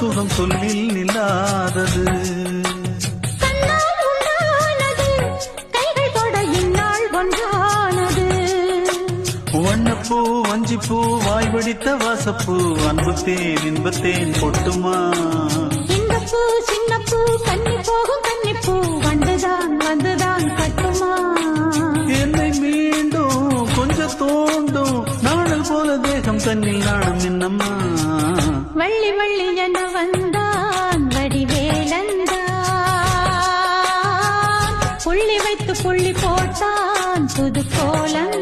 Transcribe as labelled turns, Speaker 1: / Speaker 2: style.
Speaker 1: சுகம் சொல்லில் நில்லாதது. வண்ணப்பூ வஞ்சிப்பூ வாய் வடித்த வாசப்பூ அன்புத்தேன் இன்பத்தேன் பொட்டுமா.
Speaker 2: சின்னப்பூ சின்னப்பூ கன்னி போகும் கன்னிப்பூ வந்துதான் கட்டுமா.
Speaker 1: என்னை மீண்டும் கொஞ்சம் தோண்டும் நாடல் போல தேகம் தன்னில் நாணம் என்னம்மா.
Speaker 2: வள்ளி வள்ளி என வந்தான் வடிவேலந்தான் புள்ளி வைத்து புள்ளி போட்டான் புது கோலம்.